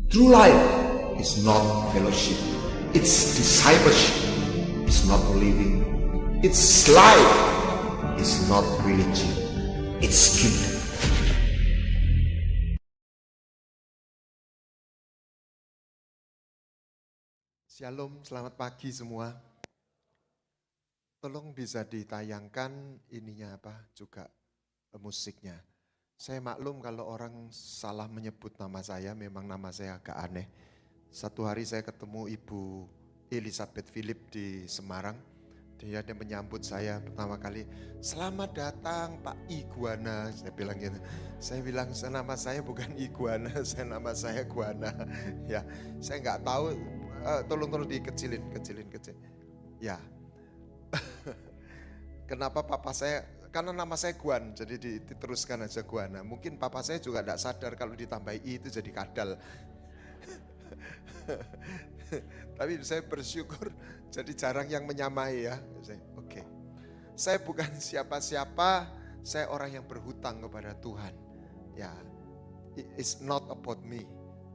True life is not fellowship. It's discipleship. It's not living. It's life. It's not religion. It's kingdom. Shalom, selamat pagi semua. Tolong bisa ditayangkan ininya juga musiknya. Saya maklum kalau orang salah menyebut nama saya, memang nama saya agak aneh. Satu hari saya ketemu Ibu Elizabeth Philip di Semarang. Dia menyambut saya pertama kali, "Selamat datang Pak Iguana." Saya bilang gitu. Saya bilang, nama saya bukan Iguana, nama saya Guana. Ya, saya nggak tahu. Tolong dikecilin. Ya. Kenapa papa saya? Karena nama saya Guan, jadi diteruskan aja Guana. Mungkin papa saya juga tidak sadar kalau ditambah I itu jadi kadal. Tapi saya bersyukur jadi jarang yang menyamai ya. Oke. Saya bukan siapa-siapa, saya orang yang berhutang kepada Tuhan. Ya, it's not about me.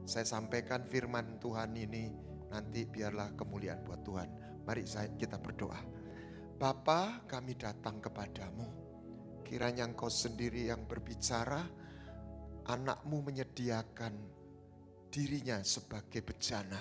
Saya sampaikan firman Tuhan ini, nanti biarlah kemuliaan buat Tuhan. Mari kita berdoa. Bapa, kami datang kepadamu. Kiranya Engkau sendiri yang berbicara, anak-Mu menyediakan dirinya sebagai bejana.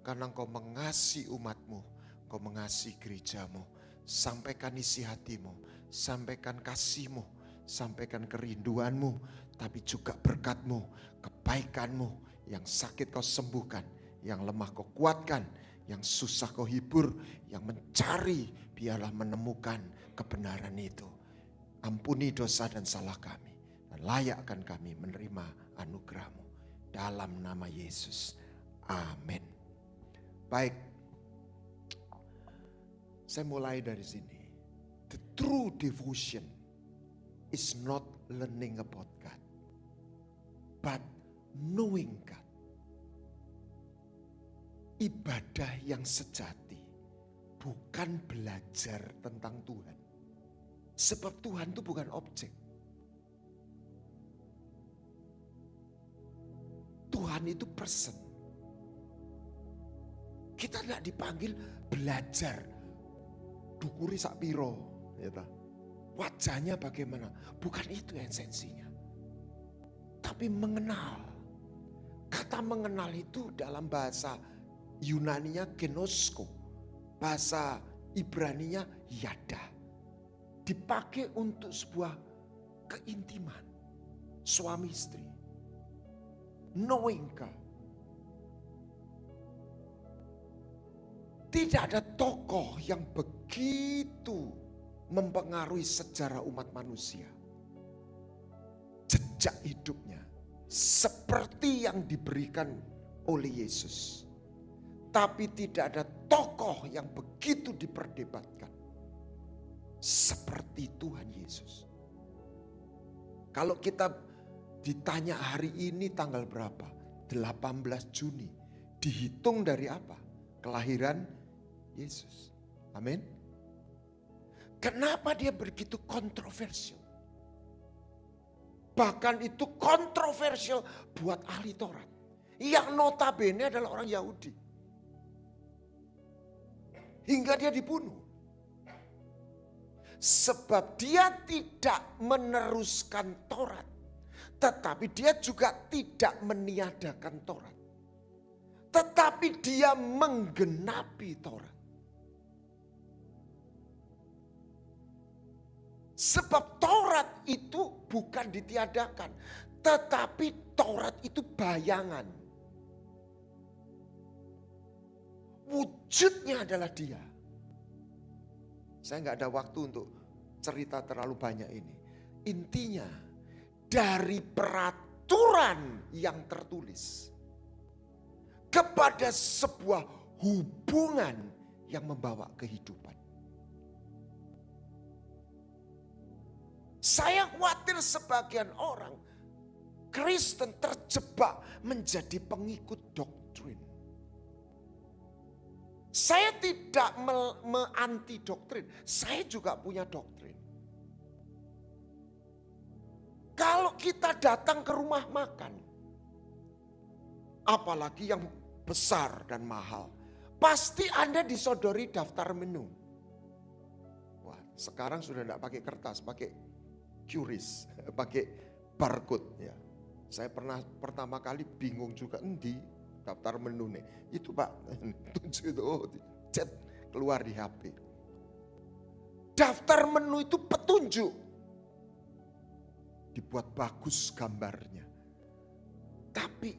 Karena Engkau mengasihi umat-Mu, Engkau mengasihi gereja-Mu. Sampaikan isi hati-Mu, sampaikan kasih-Mu, sampaikan kerinduan-Mu, tapi juga berkat-Mu, kebaikan-Mu. Yang sakit Kau sembuhkan, yang lemah Kau kuatkan, yang susah Kau hibur, yang mencari biarlah menemukan kebenaran itu. Ampuni dosa dan salah kami, dan layakkan kami menerima anugerah-Mu. Dalam nama Yesus, amin. Baik, saya mulai dari sini. The true devotion is not learning about God, but knowing God. Ibadah yang sejati bukan belajar tentang Tuhan. Sebab Tuhan itu bukan objek. Tuhan itu person. Kita tidak dipanggil belajar. Dukuri sak piro, wajahnya bagaimana. Bukan itu esensinya. Tapi mengenal. Kata mengenal itu dalam bahasa Yunaninya genosko. Bahasa Ibraninya yada. Dipakai untuk sebuah keintiman suami istri. Knowing God. Tidak ada tokoh yang begitu mempengaruhi sejarah umat manusia. Jejak hidupnya seperti yang diberikan oleh Yesus. Tapi tidak ada tokoh yang begitu diperdebatkan seperti Tuhan Yesus. Kalau kita ditanya hari ini tanggal berapa? 18 Juni. Dihitung dari apa? Kelahiran Yesus. Amin. Kenapa dia begitu kontroversial? Bahkan itu kontroversial buat ahli Taurat. Yang notabene adalah orang Yahudi. Hingga dia dibunuh. Sebab dia tidak meneruskan Taurat. Tetapi dia juga tidak meniadakan Taurat. Tetapi dia menggenapi Taurat. Sebab Taurat itu bukan ditiadakan. Tetapi Taurat itu bayangan. Wujudnya adalah dia. Saya nggak ada waktu untuk cerita terlalu banyak ini. Intinya dari peraturan yang tertulis kepada sebuah hubungan yang membawa kehidupan. Saya khawatir sebagian orang Kristen terjebak menjadi pengikut doktrin. Saya tidak anti doktrin, saya juga punya doktrin. Kalau kita datang ke rumah makan, apalagi yang besar dan mahal, pasti Anda disodori daftar menu. Wah, sekarang sudah tidak pakai kertas, pakai QRIS, pakai barcode ya. Saya pernah pertama kali bingung juga, di daftar menu nih. Itu Pak, tunjuk itu, chat keluar di HP. Daftar menu itu petunjuk. Dibuat bagus gambarnya. Tapi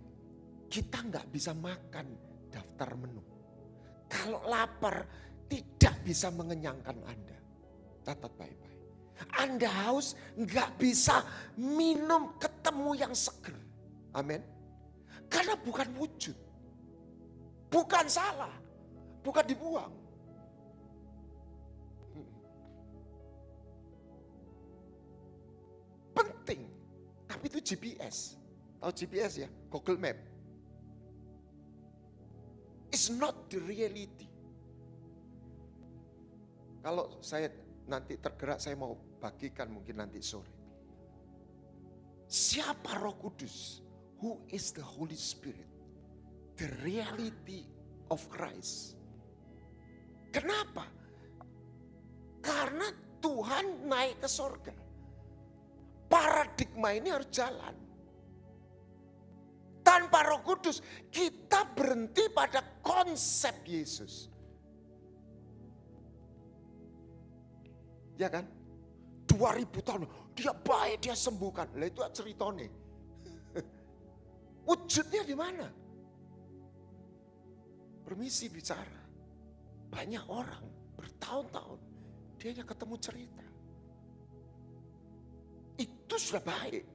kita nggak bisa makan daftar menu. Kalau lapar tidak bisa mengenyangkan Anda. Catat baik-baik. Anda haus nggak bisa minum ketemu yang seger. Amin. Karena bukan wujud. Bukan salah. Bukan dibuang. Penting. Tapi itu GPS. Tahu GPS ya? Google Map. It's not the reality. Kalau saya nanti tergerak, saya mau bagikan mungkin nanti sore. Siapa Roh Kudus? Who is the Holy Spirit? The reality of Christ. Kenapa? Karena Tuhan naik ke surga. Paradigma ini harus jalan. Tanpa Roh Kudus, kita berhenti pada konsep Yesus. Ya kan? 2000 tahun, dia baik, dia sembuhkan. Lah itu ceritanya. Wujudnya di mana? Permisi bicara. Banyak orang bertahun-tahun, dia hanya ketemu cerita. Itu sudah baik,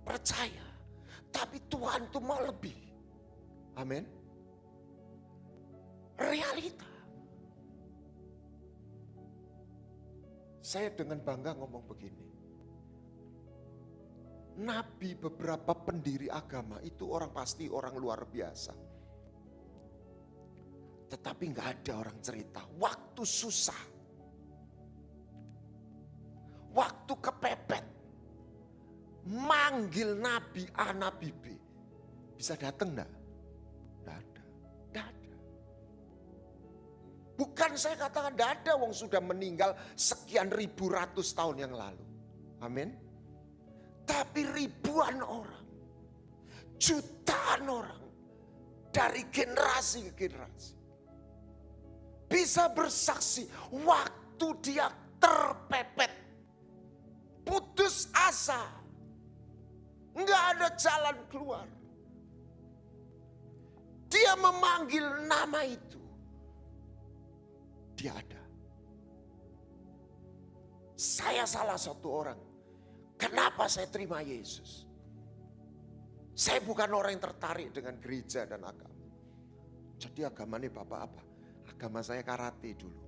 percaya. Tapi Tuhan itu mau lebih. Amin. Realita. Saya dengan bangga ngomong begini. Nabi, beberapa pendiri agama itu orang pasti orang luar biasa. Tetapi nggak ada orang cerita. Waktu susah. Waktu kepepet. Manggil Nabi A, Nabi B. Bisa datang enggak? Enggak ada. Enggak ada. Bukan saya katakan enggak ada, wong sudah meninggal sekian ribu ratus tahun yang lalu. Amin. Tapi ribuan orang, jutaan orang dari generasi ke generasi bisa bersaksi waktu dia terpepet, putus asa. Enggak ada jalan keluar. Dia memanggil nama itu. Dia ada. Saya salah satu orang. Kenapa saya terima Yesus? Saya bukan orang yang tertarik dengan gereja dan agama. Jadi agamanya Bapak apa? Agama saya karate dulu.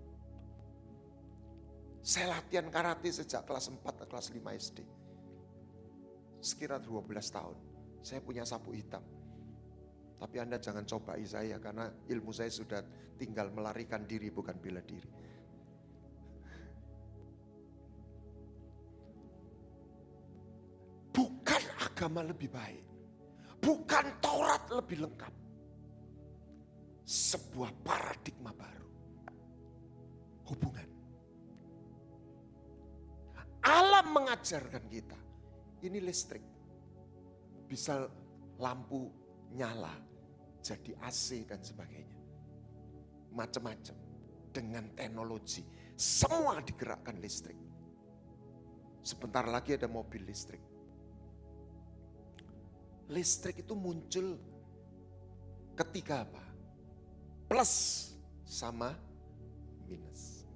Saya latihan karate sejak kelas 4 atau kelas 5 SD. Sekira 12 tahun, saya punya sapu hitam. Tapi Anda jangan cobai saya karena ilmu saya sudah tinggal melarikan diri bukan bela diri. Bukan agama lebih baik. Bukan Taurat lebih lengkap. Sebuah paradigma baru. Hubungan. Alam mengajarkan kita. Ini listrik. Bisa lampu nyala. Jadi AC dan sebagainya. Macam-macam. Dengan teknologi. Semua digerakkan listrik. Sebentar lagi ada mobil listrik. Listrik itu muncul ketika apa? Plus sama minus.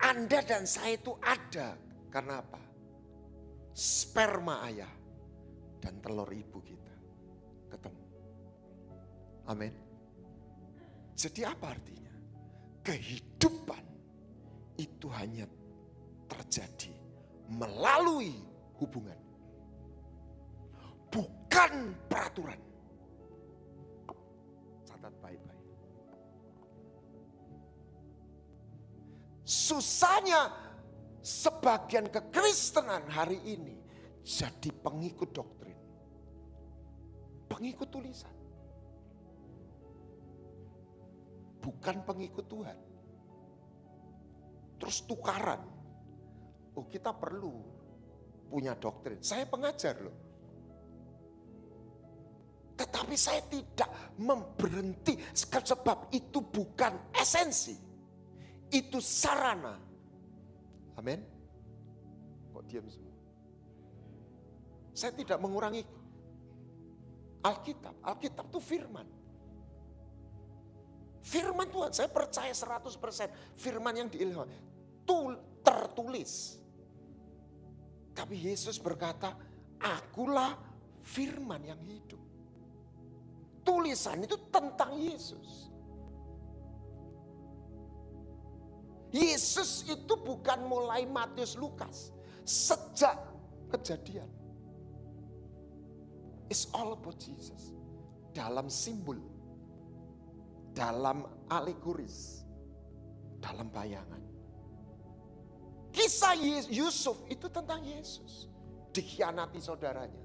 Anda dan saya itu ada karena apa? Sperma ayah dan telur ibu kita ketemu. Amin. Jadi apa artinya? Kehidupan itu hanya terjadi melalui hubungan. Bukan peraturan. Catat baik-baik. Susahnya sebagian kekristenan hari ini jadi pengikut doktrin. pengikut tulisan. Bukan pengikut Tuhan. Terus tukaran. Oh, kita perlu punya doktrin. Saya pengajar loh. Tetapi saya tidak berhenti sebab itu bukan esensi. Itu sarana. Amin. Kok diam semua? Saya tidak mengurangi Alkitab. Alkitab itu firman. Firman Tuhan, saya percaya 100% firman yang diilham tertulis. Tapi Yesus berkata, akulah firman yang hidup. Tulisan itu tentang Yesus. Yesus itu bukan mulai Matius Lukas. Sejak Kejadian. It's all about Jesus. Dalam simbol. Dalam alegoris. Dalam bayangan. Kisah Yusuf itu tentang Yesus. Dikhianati saudaranya.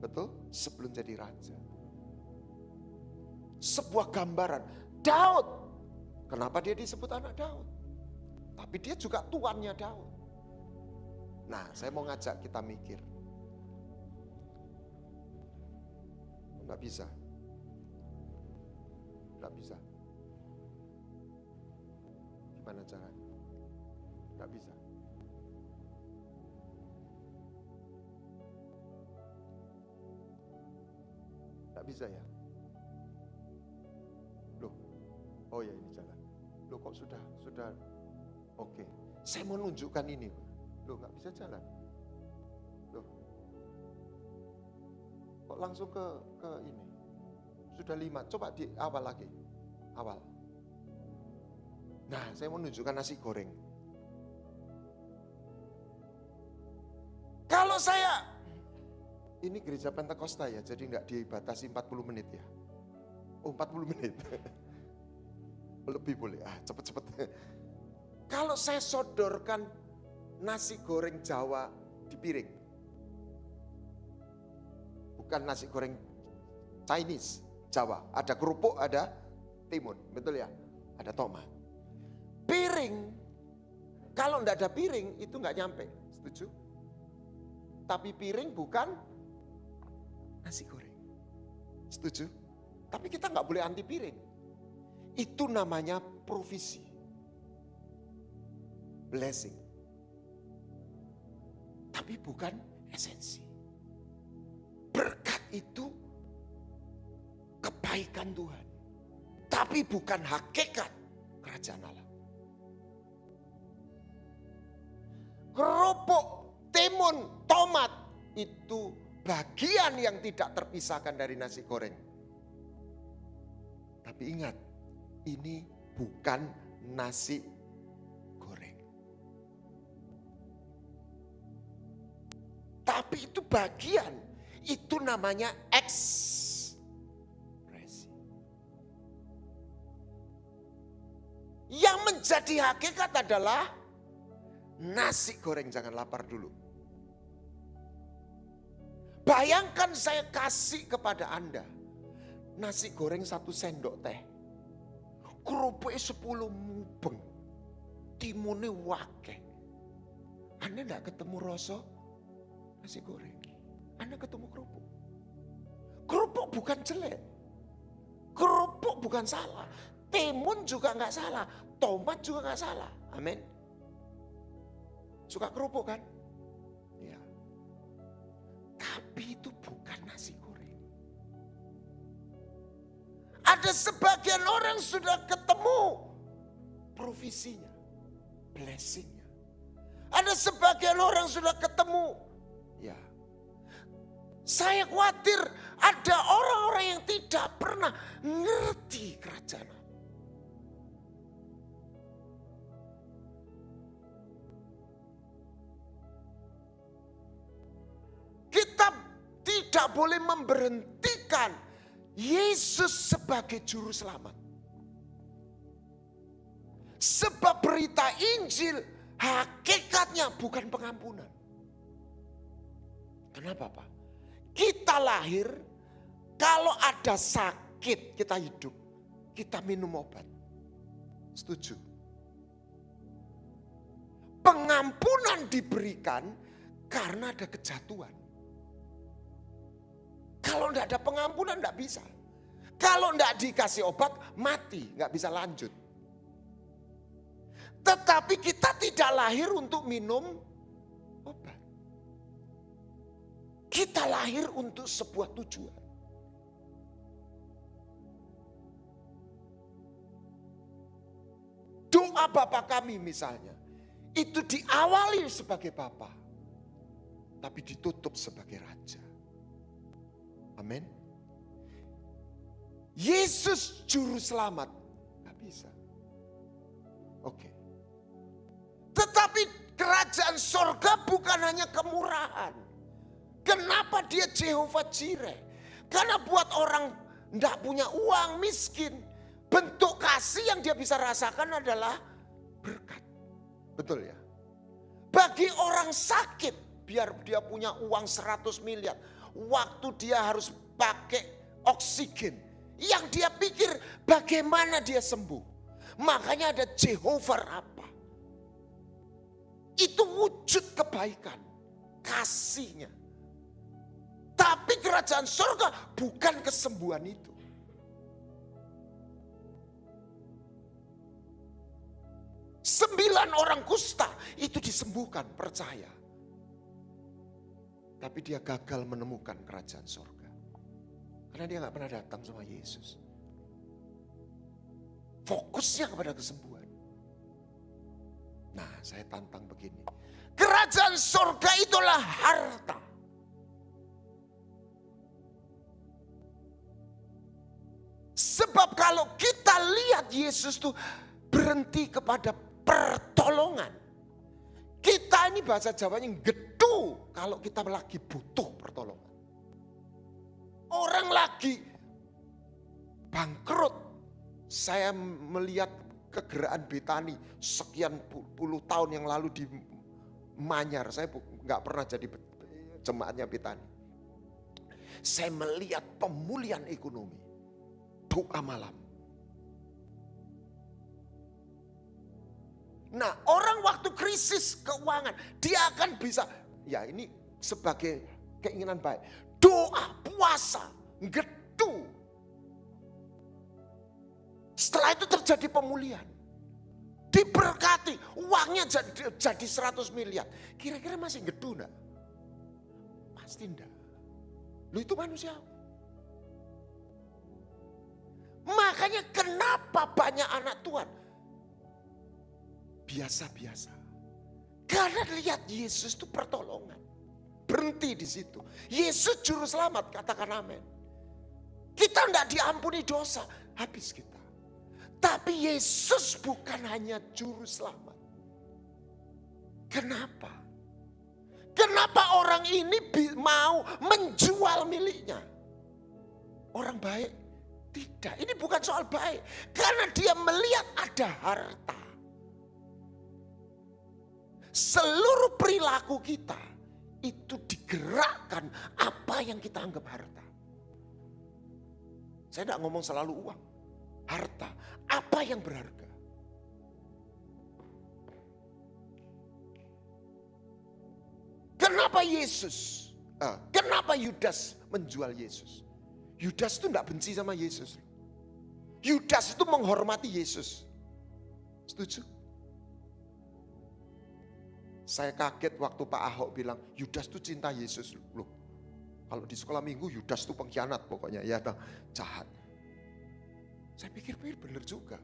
Betul? Sebelum jadi raja. Sebuah gambaran. Daud. Kenapa dia disebut anak Daud? Tapi dia juga tuannya Daud. Nah, saya mau ngajak kita mikir. Enggak bisa. Enggak bisa. Gimana caranya? Enggak bisa. Enggak bisa ya? Loh. Oh ya, ini jalan. Loh, kok sudah oke. Saya mau nunjukkan ini. Loh, nggak bisa jalan. Loh. Kok langsung ke ini? Sudah 5, coba di awal lagi. Awal. Nah, saya mau nunjukkan nasi goreng. Kalau saya, ini gereja Pentakosta ya, jadi nggak dibatasi 40 menit ya. Oh, 40 menit. Lebih boleh, cepet-cepet. Kalau saya sodorkan nasi goreng Jawa di piring. Bukan nasi goreng Chinese, Jawa. Ada kerupuk, ada timun, betul ya? Ada tomat. Piring, kalau enggak ada piring itu enggak nyampe, setuju? Tapi piring bukan nasi goreng, setuju? Tapi kita enggak boleh anti piring. Itu namanya provisi. Blessing. Tapi bukan esensi. Berkat itu kebaikan Tuhan. Tapi bukan hakikat kerajaan Allah. Kerupuk, timun, tomat itu bagian yang tidak terpisahkan dari nasi goreng. Tapi ingat, ini bukan nasi goreng. Tapi itu bagian, itu namanya ekspresi. Yang menjadi hakikat adalah nasi goreng, jangan lapar dulu. Bayangkan saya kasih kepada Anda nasi goreng 1 sendok teh. Kerupuknya 10 mubeng. Timunnya wakeh. Anda enggak ketemu rasa nasi goreng. Anda ketemu kerupuk. Kerupuk bukan jelek. Kerupuk bukan salah. Timun juga enggak salah. Tomat juga enggak salah. Amin. Suka kerupuk kan? Ya. Tapi itu bukan nasi goreng. Ada sebagian orang sudah ketemu provisinya, blessingnya. Ada sebagian orang sudah ketemu, ya. Saya khawatir ada orang-orang yang tidak pernah ngerti kerajaan Allah. Kita tidak boleh memberhentikan Yesus sebagai juru selamat. Sebab berita Injil hakikatnya bukan pengampunan. Kenapa Pak? Kita lahir Kalau ada sakit kita hidup, kita minum obat. Setuju? Pengampunan diberikan karena ada kejatuhan. Kalau tidak ada pengampunan tidak bisa. Kalau tidak dikasih obat, mati, nggak bisa lanjut. Tetapi kita tidak lahir untuk minum obat. Kita lahir untuk sebuah tujuan. Doa Bapa kami misalnya, itu diawali sebagai Bapa, tapi ditutup sebagai Raja. Amin. Yesus juru selamat, gak bisa. Oke. Tetapi kerajaan sorga bukan hanya kemurahan. Kenapa dia Jehovah Jireh? Karena buat orang gak punya uang, miskin, bentuk kasih yang dia bisa rasakan adalah berkat. Betul ya? Bagi orang sakit, biar dia punya uang 100 miliar. Waktu dia harus pakai oksigen. Yang dia pikir bagaimana dia sembuh. Makanya ada Jehovah Rafa. Itu wujud kebaikan. Kasihnya. Tapi kerajaan surga bukan kesembuhan itu. Sembilan orang kusta itu disembuhkan, percaya. Tapi dia gagal menemukan kerajaan surga. Karena dia gak pernah datang sama Yesus. Fokusnya kepada kesembuhan. Nah, saya tantang begini. Kerajaan surga itulah harta. Sebab kalau kita lihat Yesus tuh berhenti kepada pertolongan. Kita ini bahasa Jawanya gedu kalau kita lagi butuh pertolongan. Orang lagi bangkrut. Saya melihat kegeraan Betani sekian puluh tahun yang lalu di Manyar. Saya nggak pernah jadi jemaatnya Betani. Saya melihat pemulihan ekonomi. Doa malam. Nah, orang waktu krisis keuangan, dia akan bisa, ya ini sebagai keinginan baik. Doa, puasa, gedu. Setelah itu terjadi pemulihan. Diberkati, uangnya jadi 100 miliar. Kira-kira masih gedu enggak? Pasti enggak. Lu itu manusia. Makanya kenapa banyak anak Tuhan biasa-biasa. Karena lihat Yesus itu pertolongan. Berhenti di situ. Yesus juru selamat, katakan amin. Kita tidak diampuni dosa, habis kita. Tapi Yesus bukan hanya juru selamat. Kenapa? Kenapa orang ini mau menjual miliknya? Orang baik? Tidak, ini bukan soal baik. Karena dia melihat ada harta. Seluruh perilaku kita itu digerakkan apa yang kita anggap harta. Saya tidak ngomong selalu uang. Harta, apa yang berharga. Kenapa Yesus? Kenapa Yudas menjual Yesus? Yudas itu tidak benci sama Yesus. Yudas itu menghormati Yesus. Setuju? Saya kaget waktu Pak Ahok bilang, Yudas itu cinta Yesus. Loh, kalau di sekolah minggu Yudas itu pengkhianat pokoknya. Ya, jahat. Saya pikir-pikir benar juga.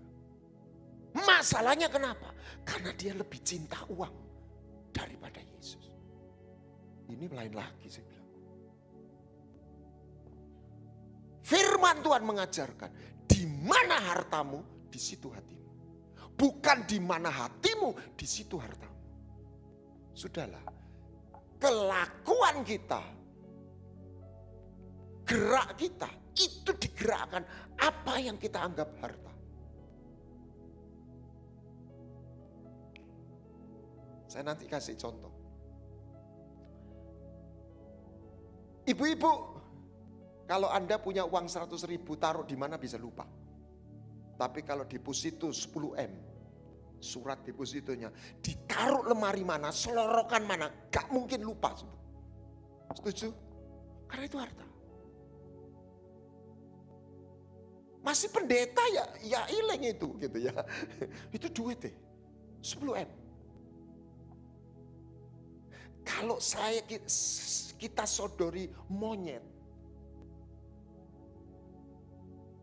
Masalahnya kenapa? Karena dia lebih cinta uang daripada Yesus. Ini lain lagi saya bilang. Firman Tuhan mengajarkan, di mana hartamu, di situ hatimu. Bukan di mana hatimu, di situ hartamu. Sudahlah, kelakuan kita, gerak kita, itu digerakkan apa yang kita anggap harta. Saya nanti kasih contoh. Ibu-ibu, Kalau Anda punya uang 100 ribu, taruh di mana bisa lupa. Tapi kalau deposito 10 M, surat depositonya ditaruh lemari mana, selorokan mana, gak mungkin lupa. Setuju? Karena itu harta. Masih pendeta ya ileng itu gitu ya. Itu duit deh. 10 M. Kalau kita sodori monyet,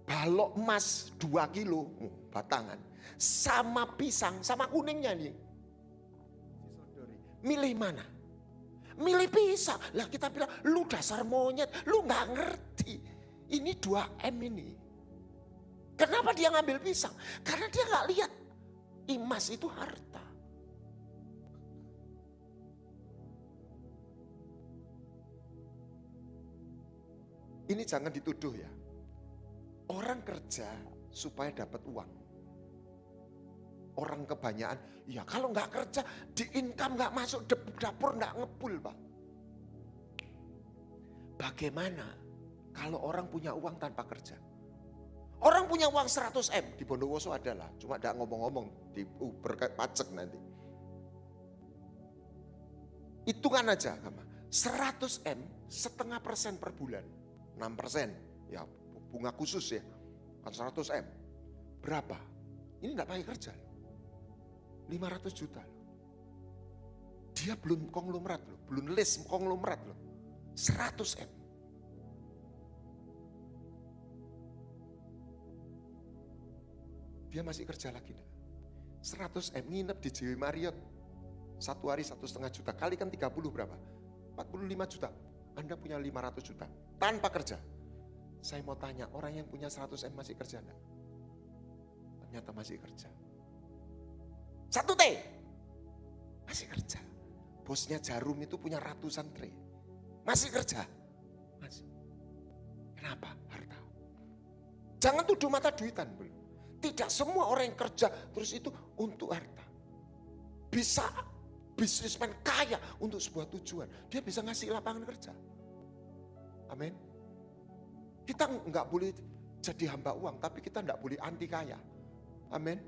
balok emas 2 kilo batangan, sama pisang, sama kuningnya nih, milih mana? Milih pisang. Lah kita bilang, lu dasar monyet, lu gak ngerti. Ini 2 M ini. Kenapa dia ngambil pisang? Karena dia gak lihat emas itu harta. Ini jangan dituduh ya. Orang kerja supaya dapat uang. Orang kebanyakan, ya kalau nggak kerja, di income nggak masuk, dapur nggak ngepul, Pak. Bagaimana kalau orang punya uang tanpa kerja? Orang punya uang 100 M, di Bondowoso adalah, cuma nggak ngomong-ngomong, di pajak nanti. Hitungan aja, 100 M, 0,5% per bulan. 6%, ya bunga khusus ya, kan 100 M. Berapa? Ini enggak pakai kerja. 500 juta loh. Dia belum konglomerat loh, belum list konglomerat loh. 100 M. Dia masih kerja lagi enggak? 100 M nginep di JW Marriott. 1 hari 1,5 juta, kali kan 30 berapa? 45 juta. Anda punya 500 juta tanpa kerja. Saya mau tanya, orang yang punya 100 M masih kerja enggak? Ternyata masih kerja. 1 T masih kerja. Bosnya Jarum itu punya ratusan tray. Masih kerja. Masih. Kenapa? Harta. Jangan tuduh mata duitan. Tidak semua orang yang kerja terus itu untuk harta. Bisa bisnismen kaya untuk sebuah tujuan. Dia bisa ngasih lapangan kerja. Amin. Kita nggak boleh jadi hamba uang, tapi kita nggak boleh anti kaya. Amin.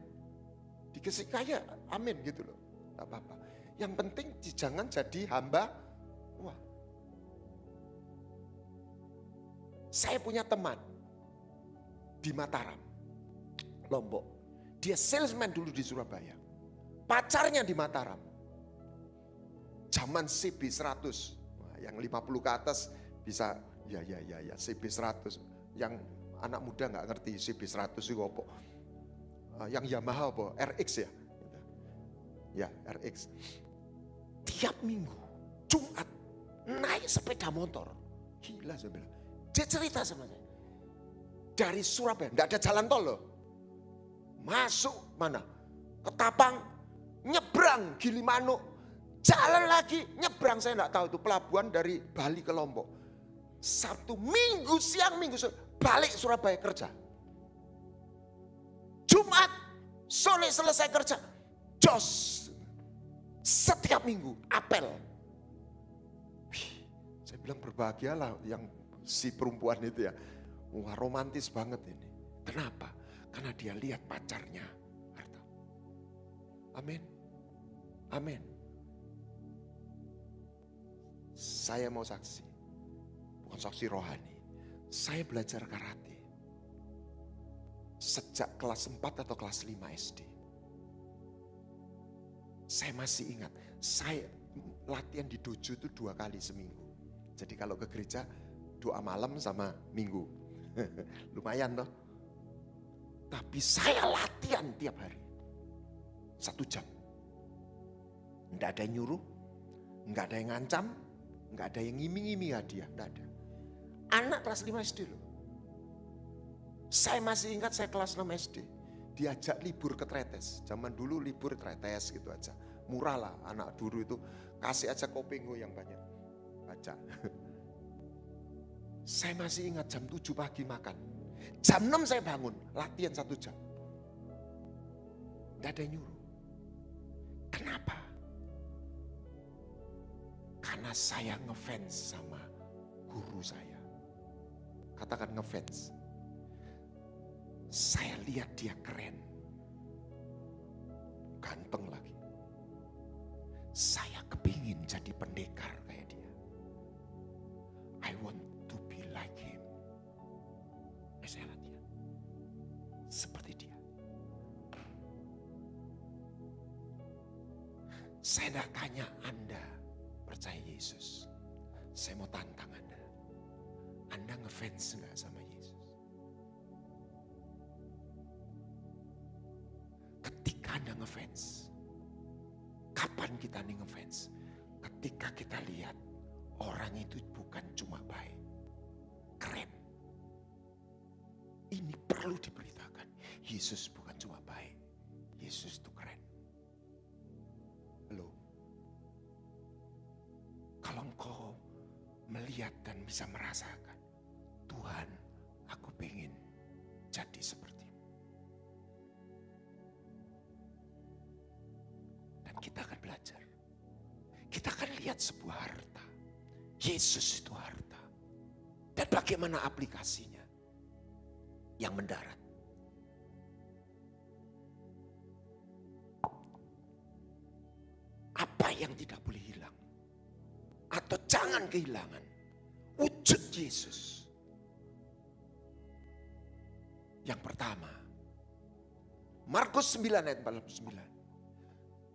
Dikasih kaya, amin gitu loh. Nggak apa-apa. Yang penting jangan jadi hamba uang. Saya punya teman di Mataram, Lombok. Dia salesman dulu di Surabaya. Pacarnya di Mataram. Zaman CB 100, yang 50 ke atas bisa ya CB 100. Yang anak muda nggak ngerti CB 100 itu apa. Yang Yamaha apa? RX ya. Ya RX. Tiap minggu Jumat naik sepeda motor. Gila saya bilang. Dia cerita sama saya. Dari Surabaya, nggak ada jalan tol loh. Masuk mana? Ketapang, nyebrang Gilimanuk. Jalan lagi, nyebrang, saya enggak tahu itu pelabuhan dari Bali ke Lombok. Sabtu, Minggu siang, Minggu sore, balik Surabaya kerja. Jumat, sore selesai kerja, jos. Setiap minggu, apel. Saya bilang berbahagialah yang si perempuan itu ya. Wah romantis banget ini. Kenapa? Karena dia lihat pacarnya harta. Amin. Amin. Saya mau saksi, bukan saksi rohani. Saya belajar karate sejak kelas 4 atau kelas 5 SD. Saya masih ingat, saya latihan di dojo itu 2 kali seminggu. Jadi kalau ke gereja, doa malam sama minggu. Lumayan toh. Tapi saya latihan tiap hari. 1 jam. Enggak ada yang nyuruh, enggak ada yang ngancam, enggak ada yang ngiming-ngiming hadiah, enggak ada. Anak kelas 5 SD loh. Saya masih ingat saya kelas 6 SD. Diajak libur ke Tretes. Zaman dulu libur Tretes gitu aja. Murah lah anak dulu itu. Kasih aja kopingo yang banyak. Baca. Saya masih ingat jam 7 pagi makan. Jam 6 saya bangun. Latihan 1 jam. Tidak ada yang nyuruh. Kenapa? Karena saya ngefans sama guru saya. katakan ngefans. Saya lihat dia keren. Ganteng lagi. Saya kepingin jadi pendekar kayak dia. I want to be like him. Saya latihan. Seperti dia. Saya tidak tanya Anda percaya Yesus. Saya mau tantang Anda. Anda ngefans enggak sama Yesus? Ketika Anda ngefans, kapan kita nih ngefans? Ketika kita lihat orang itu bukan cuma baik, keren. Ini perlu diberitakan. Yesus bukan cuma baik, Yesus itu keren. Loh, kalau engkau melihat dan bisa merasakan, Tuhan, aku pengen jadi seperti. Dan kita akan belajar. Kita akan lihat sebuah harta. Yesus itu harta. Dan bagaimana aplikasinya yang mendarat. Apa yang tidak boleh hilang. Atau jangan kehilangan. Wujud Yesus. Yang pertama. Markus 9 ayat 49.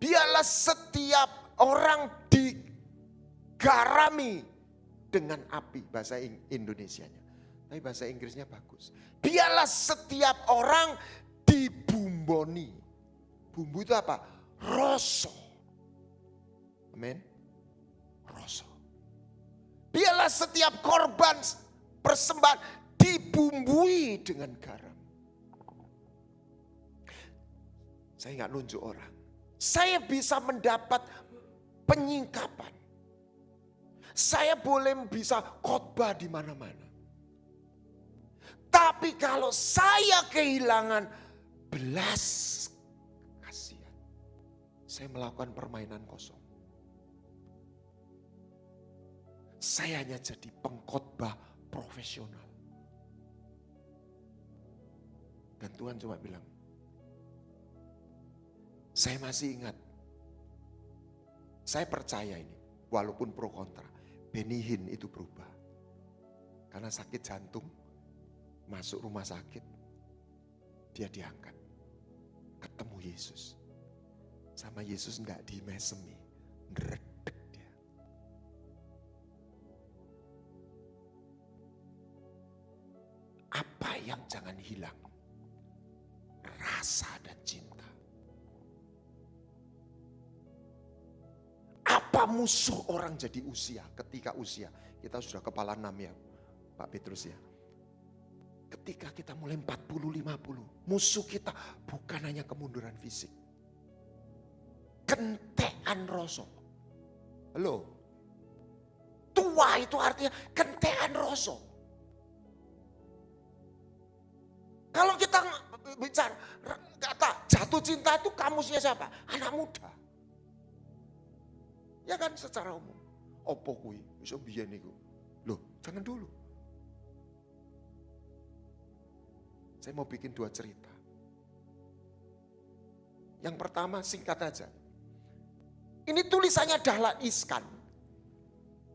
Biarlah setiap orang digarami dengan api. Bahasa Indonesianya. Tapi bahasa Inggrisnya bagus. Biarlah setiap orang dibumboni. Bumbu itu apa? Rasa. Amin. Rasa. Biarlah setiap korban persembahan dibumbui dengan garam. Saya nggak nunjuk orang. Saya bisa mendapat penyingkapan. Saya boleh bisa khotbah di mana-mana. Tapi kalau saya kehilangan belas kasihan, saya melakukan permainan kosong. Saya hanya jadi pengkhotbah profesional. Dan Tuhan cuma bilang, saya masih ingat. Saya percaya ini, walaupun pro kontra. Benny Hinn itu berubah. Karena sakit jantung, masuk rumah sakit, dia diangkat. Ketemu Yesus. Sama Yesus enggak dimesemi, ngeredek dia. Apa yang jangan hilang? Rasa dan cinta. Apa musuh orang jadi usia? Ketika usia, kita sudah kepala 6 ya Pak Petrus ya. Ketika kita mulai 40-50, musuh kita bukan hanya kemunduran fisik. Kentekan rasa. Halo. Tua itu artinya kentekan rasa. Kalau kita bicara kata jatuh cinta itu kamusnya siapa? Anak muda. Ya kan secara umum. Opo kuwi iso biyen niku. Loh, jangan dulu. Saya mau bikin 2 cerita. Yang pertama singkat aja. Ini tulisannya Dahlan Iskan.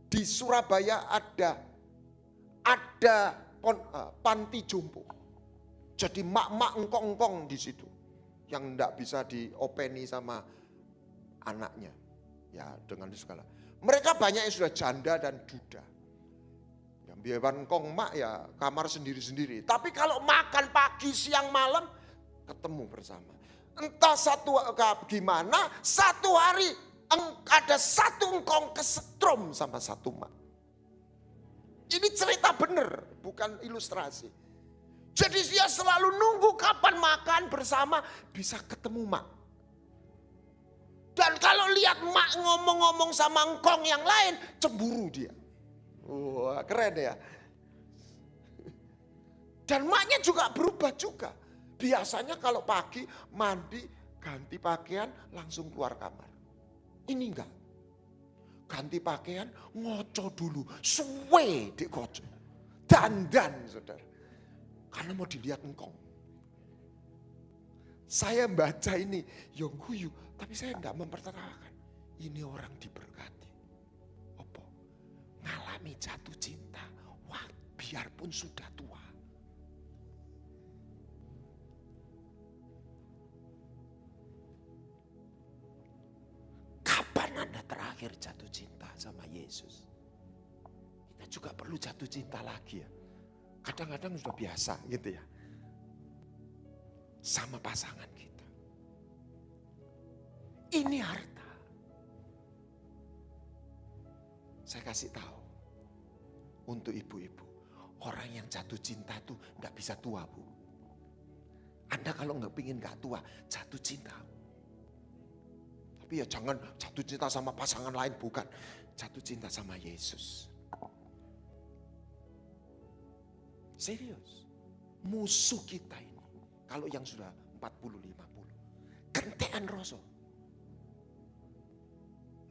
Di Surabaya ada panti jompo. Jadi mak-mak engkong-engkong di situ. Yang enggak bisa diopeni sama anaknya. Ya dengan segala. Mereka banyak yang sudah janda dan duda. Yang biar engkong mak ya kamar sendiri-sendiri. Tapi kalau makan pagi, siang, malam ketemu bersama. Entah gimana, satu hari ada satu engkong kesetrum sama satu mak. Ini cerita benar, bukan ilustrasi. Jadi dia selalu nunggu kapan makan bersama bisa ketemu mak. Dan kalau lihat mak ngomong-ngomong sama engkong yang lain, cemburu dia. Wah keren ya. Dan maknya juga berubah juga. Biasanya kalau pagi mandi, ganti pakaian, langsung keluar kamar. Ini enggak. Ganti pakaian, ngoco dulu. Suwe dikoco. dandan, saudara. Karena mau dilihat engkong. Saya baca ini, yang guyu, tapi saya enggak mempertaruhkan. Ini orang diberkati. Apa? Ngalami jatuh cinta, wah, biarpun sudah tua. Kapan Anda terakhir jatuh cinta sama Yesus? Kita juga perlu jatuh cinta lagi ya. Kadang-kadang sudah biasa gitu ya. Sama pasangan kita. Ini harta. Saya kasih tahu. Untuk ibu-ibu. Orang yang jatuh cinta itu gak bisa tua, Bu. Anda kalau gak pingin gak tua, jatuh cinta. Tapi ya jangan jatuh cinta sama pasangan lain, bukan. Jatuh cinta sama Yesus. Serius. Musuh kita ini. Kalau yang sudah 40-50. Gentean rasa.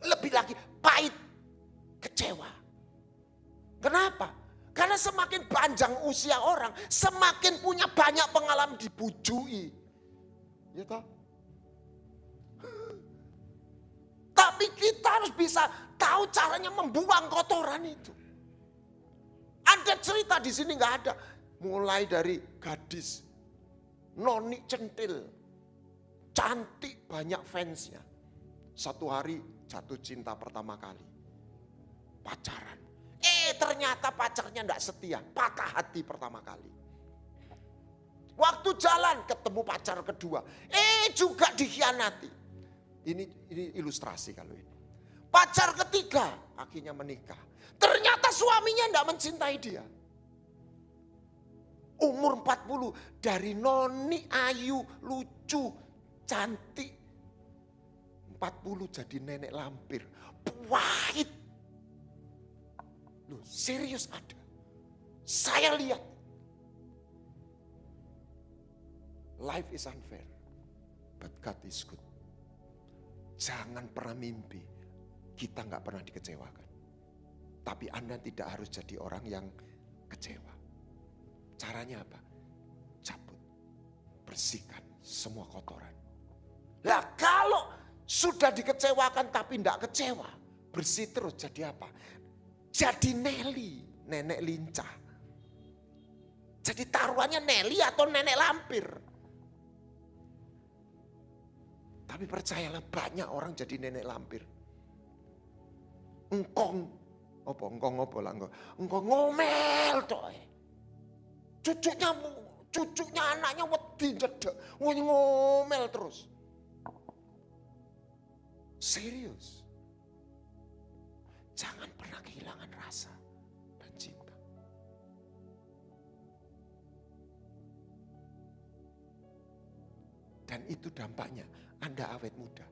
Lebih lagi pahit. Kecewa. Kenapa? Karena semakin panjang usia orang. Semakin punya banyak pengalaman dibujui. Ya toh? Tapi kita harus bisa tahu caranya membuang kotoran itu. Ada cerita di sini nggak ada. Mulai dari gadis, noni centil, cantik, banyak fansnya. Satu hari jatuh cinta pertama kali, pacaran. Ternyata pacarnya nggak setia, patah hati pertama kali. Waktu jalan ketemu pacar kedua, juga dikhianati. Ini ilustrasi kalau ini. Pacar ketiga akhirnya menikah. Ternyata suaminya tidak mencintai dia. Umur 40 dari noni ayu, lucu, cantik. 40 jadi nenek lampir. Pahit. Loh, serius ada. Saya lihat. Life is unfair. But God is good. Jangan pernah mimpi kita nggak pernah dikecewakan. Tapi Anda tidak harus jadi orang yang kecewa. Caranya apa? Cabut. Bersihkan semua kotoran. Nah kalau sudah dikecewakan tapi tidak kecewa. Bersih terus jadi apa? Jadi Nelly. Nenek lincah. Jadi taruhannya Nelly atau nenek lampir. Tapi percayalah banyak orang jadi nenek lampir. Engkong ngomel toh. Cucunya anaknya wedi dedek, ngomel terus. Serius. Jangan pernah kehilangan rasa dan cinta. Dan itu dampaknya Anda awet muda.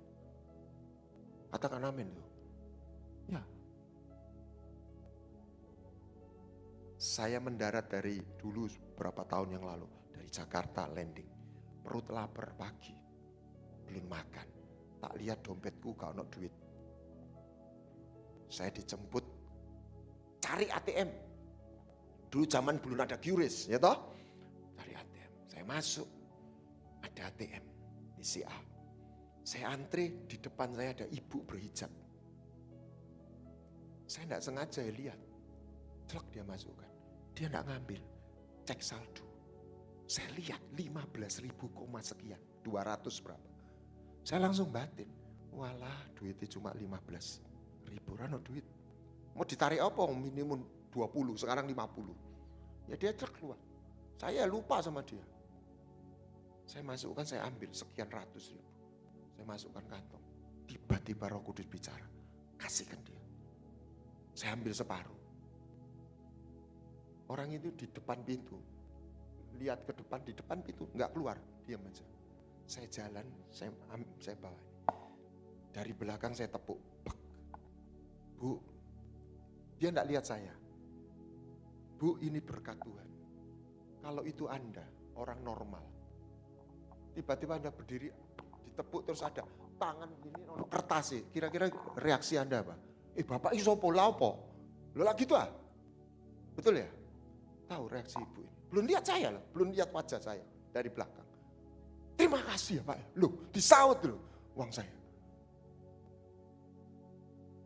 Katakan amin loh. Ya. Saya mendarat dari dulu beberapa tahun yang lalu. Dari Jakarta landing. Perut lapar pagi. Belum makan. Tak lihat dompetku gak ada duit. Saya dijemput. Cari ATM. Dulu zaman belum ada QRIS. Ya toh? Cari ATM. Saya masuk. Ada ATM. Isi A. Saya antri. Di depan saya ada ibu berhijab. Saya tidak sengaja lihat. Celak dia masukkan. Dia tidak ngambil. Cek saldo. Saya lihat 15.000 sekian. 200 berapa. Saya langsung batin. Walah duitnya cuma 15.000. Rano duit. Mau ditarik apa? Minimum 20. Sekarang 50. Ya dia cek keluar. Saya lupa sama dia. Saya masukkan, saya ambil sekian ratus ribu. Saya masukkan kantong. Tiba-tiba Roh Kudus bicara. Kasihkan dia. Saya ambil separuh. Orang itu di depan pintu. Lihat ke depan, di depan pintu. Enggak keluar, diam aja. Saya jalan, saya bawa. Dari belakang saya tepuk. Bek. Bu, dia enggak lihat saya. Bu, ini berkat Tuhan. Kalau itu Anda, orang normal. Tiba-tiba Anda berdiri, ditepuk terus ada tangan begini, kertas sih. Kira-kira reaksi Anda apa? Bapak iso pola apa? Lo lagi tuh ah? Betul ya? tahu reaksi ibu ini. Belum lihat saya loh, belum lihat wajah saya dari belakang. Terima kasih ya Pak. Loh, disaut loh uang saya.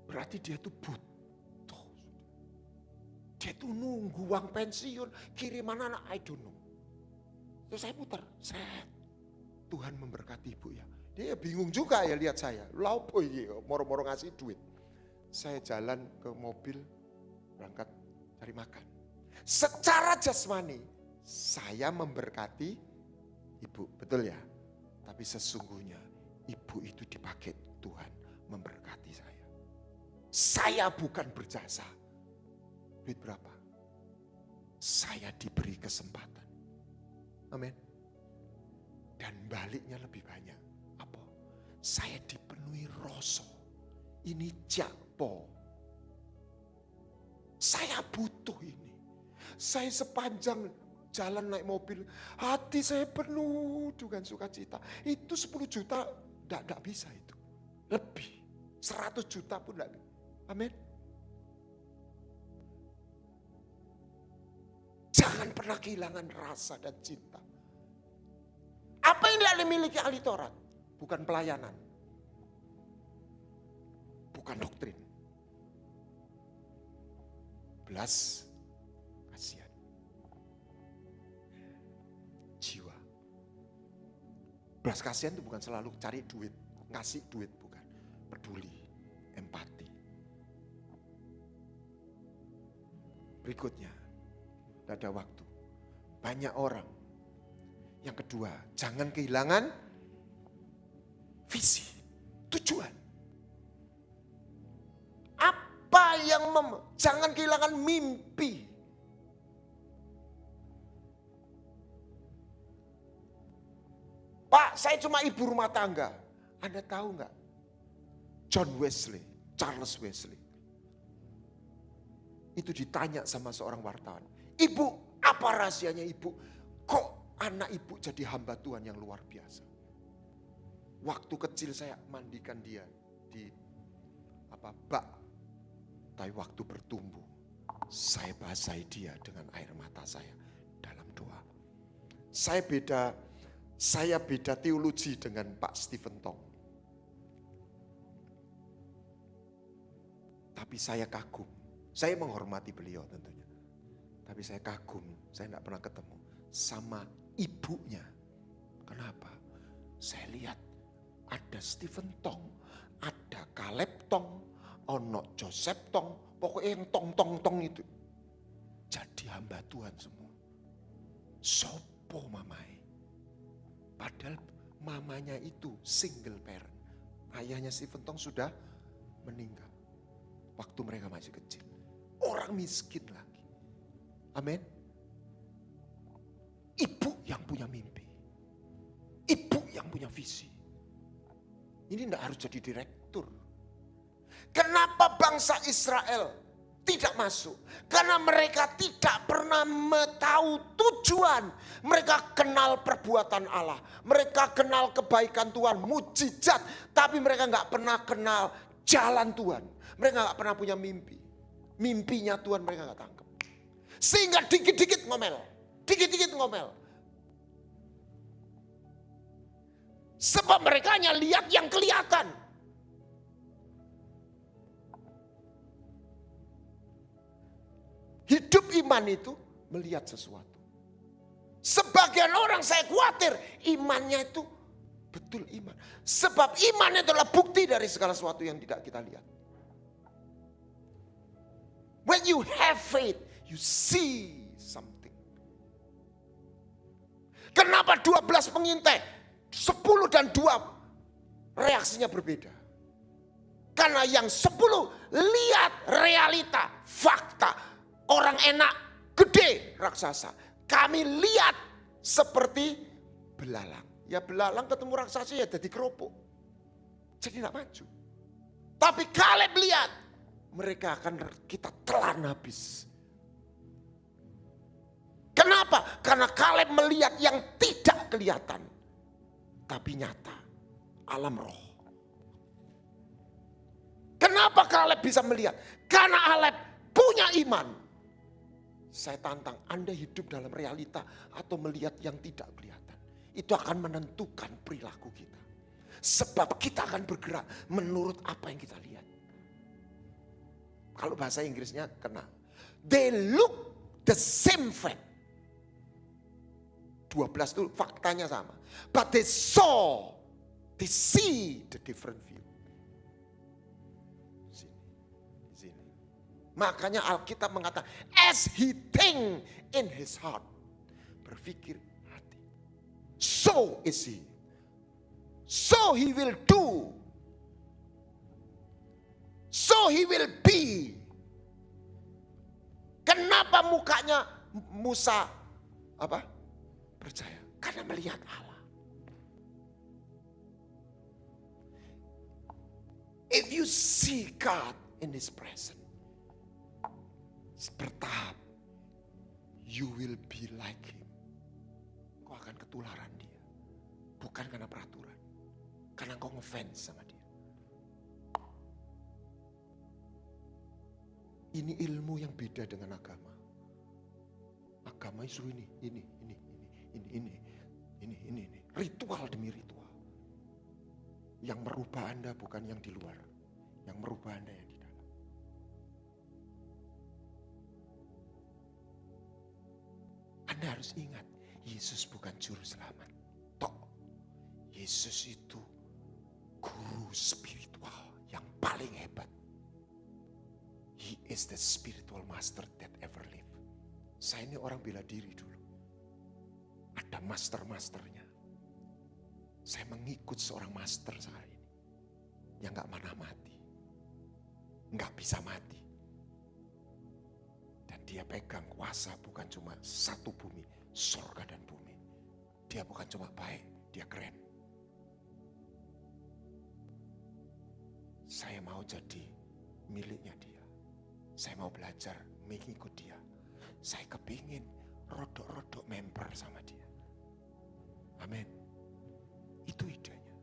Berarti dia tuh butuh. Dia tuh nunggu uang pensiun, kiriman anak, I don't know. Terus saya putar, Tuhan memberkati ibu ya. Dia bingung juga ya lihat saya. Laupo iki moro-moro ngasih duit. Saya jalan ke mobil, berangkat cari makan. Secara jasmani, saya memberkati ibu, betul ya? Tapi sesungguhnya ibu itu dipakai Tuhan memberkati saya. Saya bukan berjasa. Duit berapa? Saya diberi kesempatan. Amin. Dan baliknya lebih banyak. Apa? Saya dipenuhi rasa. Ini jakpo. Saya butuh ini. Saya sepanjang jalan naik mobil, hati saya penuh dengan sukacita. Itu 10 juta enggak bisa itu. Lebih. 100 juta pun enggak. Amin. Jangan pernah kehilangan rasa dan cinta. Apa yang tidak dimiliki ahli Taurat? Bukan pelayanan. Bukan doktrin. Belas kasihan. Jiwa. Belas kasihan itu bukan selalu cari duit, ngasih duit, bukan. Peduli, empati. Berikutnya, tidak ada waktu. Banyak orang. Yang kedua, jangan kehilangan visi, tujuan. Apa yang jangan kehilangan mimpi. Pak, saya cuma ibu rumah tangga. Anda tahu nggak? John Wesley, Charles Wesley. Itu ditanya sama seorang wartawan. Ibu, apa rahasianya ibu? Kok anak ibu jadi hamba Tuhan yang luar biasa? Waktu kecil saya mandikan dia di bak. Tapi waktu bertumbuh, saya basahi dia dengan air mata saya dalam doa. Saya beda teologi dengan Pak Stephen Tong. Tapi saya kagum. Saya menghormati beliau tentunya. Tapi saya kagum, saya tidak pernah ketemu sama ibunya. Kenapa? Saya lihat ada Stephen Tong, ada Caleb Tong, ono Joseph Tong, pokoknya yang tong itu. Jadi hamba Tuhan semua. Sopo mamai. Padahal mamanya itu single parent. Ayahnya Stephen Tong sudah meninggal. Waktu mereka masih kecil. Orang miskin lagi. Amin. Ibu yang punya mimpi. Ibu yang punya visi. Ini tidak harus jadi direktur. Kenapa bangsa Israel tidak masuk? Karena mereka tidak pernah tahu tujuan. Mereka kenal perbuatan Allah. Mereka kenal kebaikan Tuhan, mujizat. Tapi mereka nggak pernah kenal jalan Tuhan. Mereka nggak pernah punya mimpi. Mimpinya Tuhan mereka nggak tangkap. Sehingga dikit-dikit ngomel. Dikit-dikit ngomel. Sebab mereka hanya lihat yang kelihatan. Hidup iman itu melihat sesuatu. Sebagian orang saya khawatir imannya itu betul iman. Sebab iman adalah bukti dari segala sesuatu yang tidak kita lihat. When you have faith, you see something. Kenapa 12 pengintai? 10 dan 2 reaksinya berbeda. Karena yang 10 lihat realita, fakta. Orang enak, gede raksasa. Kami lihat seperti belalang. Ya belalang ketemu raksasa ya jadi keropok. Jadi tidak maju. Tapi Kaleb lihat, mereka akan kita telan habis. Kenapa? Karena Kaleb melihat yang tidak kelihatan. Tapi nyata. Alam roh. Kenapa Kaleb bisa melihat? Karena Kaleb punya iman. Saya tantang Anda hidup dalam realita atau melihat yang tidak kelihatan. Itu akan menentukan perilaku kita. Sebab kita akan bergerak menurut apa yang kita lihat. Kalau bahasa Inggrisnya kena. They look the same fact. 12 itu faktanya sama. But they see the different view. Makanya Alkitab mengatakan, as he think in his heart. Berpikir hati. So is he. So he will do. So he will be. Kenapa mukanya Musa percaya? Karena melihat Allah. If you see God in his presence, bertahap, you will be like him. Kau akan ketularan dia. Bukan karena peraturan. Karena kau ngefans sama dia. Ini ilmu yang beda dengan agama. Agama itu ini. Ritual demi ritual. Yang merubah Anda bukan yang di luar. Yang merubah Anda yang di dalam. Anda harus ingat, Yesus bukan juru selamat. Tok, Yesus itu guru spiritual yang paling hebat. He is the spiritual master that ever lived. Saya ini orang bela diri dulu. Ada master-masternya. Saya mengikut seorang master saat ini. Yang gak mana mati. Gak bisa mati. Dan dia pegang kuasa bukan cuma satu bumi. Surga dan bumi. Dia bukan cuma baik, dia keren. Saya mau jadi miliknya dia. Saya mau belajar mengikut dia. Saya kepingin rodok-rodok member sama dia. Amin. Itu idenya.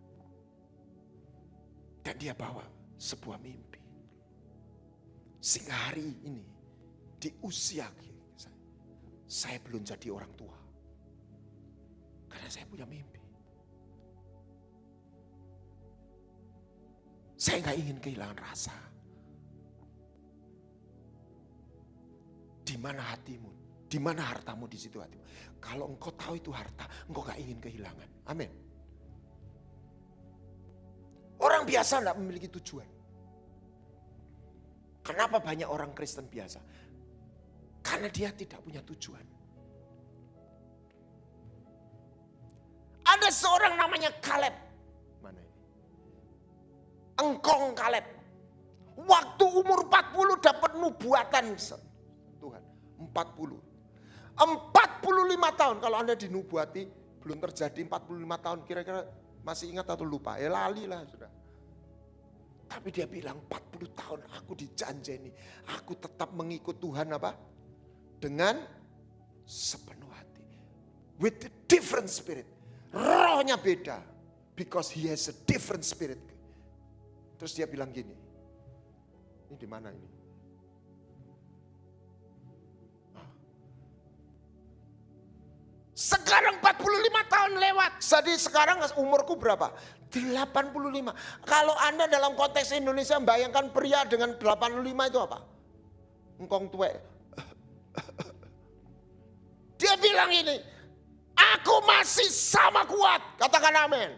Dan dia bawa sebuah mimpi. Sehingga hari ini di usia saya belum jadi orang tua. Karena saya punya mimpi. Saya gak ingin kehilangan rasa. Di mana hatimu, di mana hartamu, di situ hatimu. Kalau engkau tahu itu harta, engkau gak ingin kehilangan. Amin. Orang biasa gak memiliki tujuan. Kenapa banyak orang Kristen biasa? Karena dia tidak punya tujuan. Ada seorang namanya Kaleb. Mana ini? Engkong Kaleb. Waktu umur 40 dapat nubuatan Tuhan. 40. 45 tahun kalau Anda dinubuati belum terjadi 45 tahun. Kira-kira masih ingat atau lupa? Ya lali lah sudah. Tapi dia bilang 40 tahun aku dijanjeni. Aku tetap mengikut Tuhan apa? Dengan sepenuh hati. With a different spirit. Rohnya beda. Because he has a different spirit. Terus dia bilang gini. Ini di mana ini? Sekarang 45 tahun lewat. Jadi sekarang umurku berapa? 85. Kalau Anda dalam konteks Indonesia bayangkan pria dengan 85 itu apa? Engkong tuwek. Dia bilang ini, aku masih sama kuat. Katakan amin.